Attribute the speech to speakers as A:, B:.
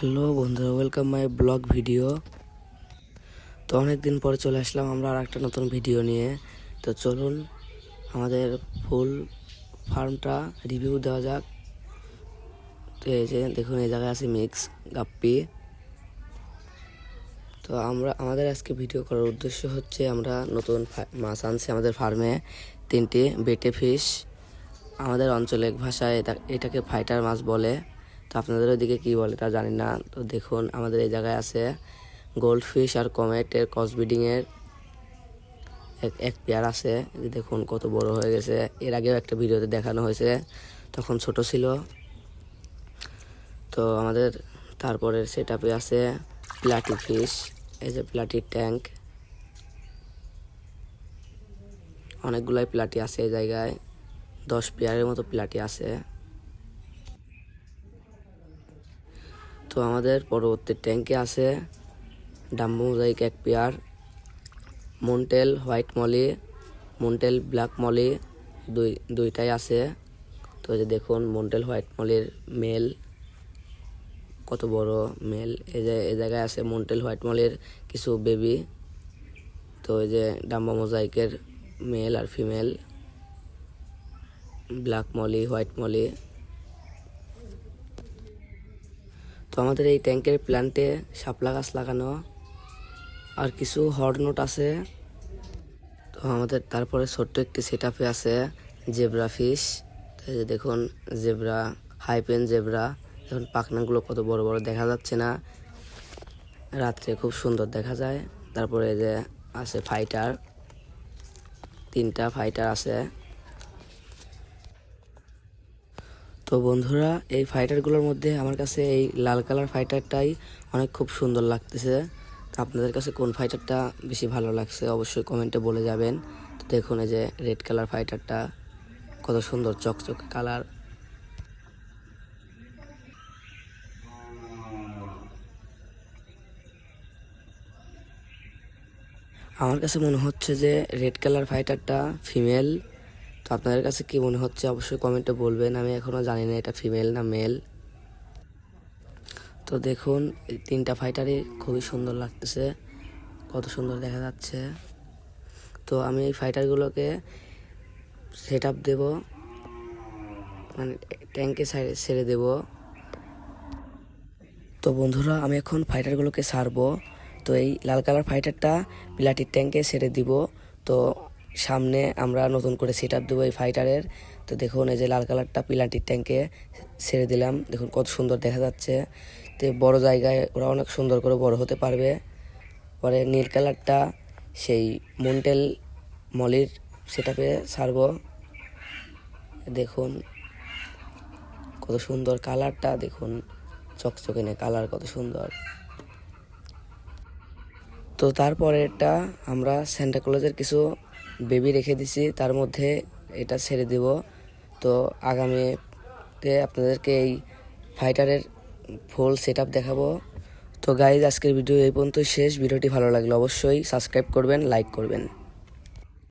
A: Hello বন্ধুরা, welcome my blog video. তো অনেক দিন পরে চলে আসলাম আমরা আর একটা নতুন ভিডিও নিয়ে। তো চলুন আমাদের ফুল ফার্মটা রিভিউ দেওয়া যাক। তো এই যে দেখুন, এই জায়গায় আছে মিক্স গাপ্পি। তো আমাদের আজকে ভিডিও করার উদ্দেশ্য হচ্ছে, আমরা নতুন মাছ আনছি আমাদের ফার্মে, 3টি বেটে ফিশ। আমাদের আঞ্চলিক ভাষায় এটাকে ফাইটার মাছ বলে। তো আপনাদের ওইদিকে কী বলে তা জানি না। তো দেখুন আমাদের এই জায়গায় আছে গোল্ড ফিশ আর কমেটের ক্রসব্রিডিংয়ের এক পেয়ার আছে। দেখুন কত বড় হয়ে গেছে। এর আগেও একটা ভিডিওতে দেখানো হয়েছে, তখন ছোট ছিল। তো আমাদের তারপরের সেট আপে আছে প্লাটি ফিশ। এই যে প্লাটির ট্যাঙ্ক, অনেকগুলাই প্লাটি আছে এই জায়গায়, 10 পেয়ারের মতো প্লাটি আছে। তো আমাদের পরবর্তী ট্যাঙ্কে আছে Dumbo mosaic 1 pair, mantle white molly, mantle black molly দুইটাই আছে। তো এই যে দেখুন মন্টেল হোয়াইট মলির মেল কত বড় মেল। এই জায়গায় আছে মন্টেল হোয়াইট মলির কিছু বেবি। তো এই যে ডাম্বো মোজাইকের মেল আর female, black molly white molly. তো আমাদের এই ট্যাঙ্কের প্ল্যান্টে শাপলা গাছ লাগানো আর কিছু হর্নট আছে। তো আমাদের তারপরে ছোট্ট একটি সেট আপে আছে জেব্রা ফিশ। এই যে দেখুন জেব্রা, হাইপেন জেব্রা। এখন পাখনাগুলো কত বড় বড় দেখা যাচ্ছে না, রাত্রে খুব সুন্দর দেখা যায়। তারপরে এই যে আছে ফাইটার, 3টা ফাইটার আছে। তো বন্ধুরা, এই ফাইটারগুলোর মধ্যে আমার কাছে এই লাল কালার ফাইটারটাই অনেক খুব সুন্দর লাগতেছে। তো আপনাদের কাছে কোন ফাইটারটা বেশি ভালো লাগছে অবশ্যই কমেন্টে বলে যাবেন। তো দেখুন এই যে রেড কালার ফাইটারটা কত সুন্দর চকচকে কালার। আমার কাছে মনে হচ্ছে যে রেড কালার ফাইটারটা ফিমেল। তো আপনাদের কাছে কি মনে হচ্ছে অবশ্যই কমেন্টে বলবেন, আমি এখনও জানি না এটা ফিমেল না মেল। তো দেখুন এই 3টা ফাইটারই খুবই সুন্দর লাগতেছে, কত সুন্দর দেখা যাচ্ছে। তো আমি এই ফাইটারগুলোকে সেট আপ দেবো, মানে ট্যাঙ্কে ছেড়ে দেব। তো বন্ধুরা, আমি এখন ফাইটারগুলোকে ছাড়বো। তো এই লাল কালার ফাইটারটা প্লাটির ট্যাঙ্কে ছেড়ে দিব। তো সামনে আমরা নতুন করে সেট আপ দেবো এই ফাইটারের। তো দেখুন এই যে লাল কালারটা প্লাটির ট্যাঙ্কে ছেড়ে দিলাম, দেখুন কত সুন্দর দেখা যাচ্ছে। তো বড় জায়গায় ওরা অনেক সুন্দর করে বড় হতে পারবে। পরে নীল কালারটা সেই মন্টেল মলির সেট আপে ছাড়বো। দেখুন কত সুন্দর কালারটা, দেখুন চকচকে কালার কত সুন্দর। তো তারপরে এটা আমরা সান্টা ক্লজের কিছু বেবি রেখে দিছি, তার মধ্যে এটা ছেড়ে দেব। তো আগামীতে আপনাদেরকে এই ফাইটারের ফুল সেট আপ দেখাবো। তো গাইজ, আজকের ভিডিও এই পর্যন্ত শেষ। ভিডিওটি ভালো লাগলে অবশ্যই সাবস্ক্রাইব করবেন, লাইক করবেন।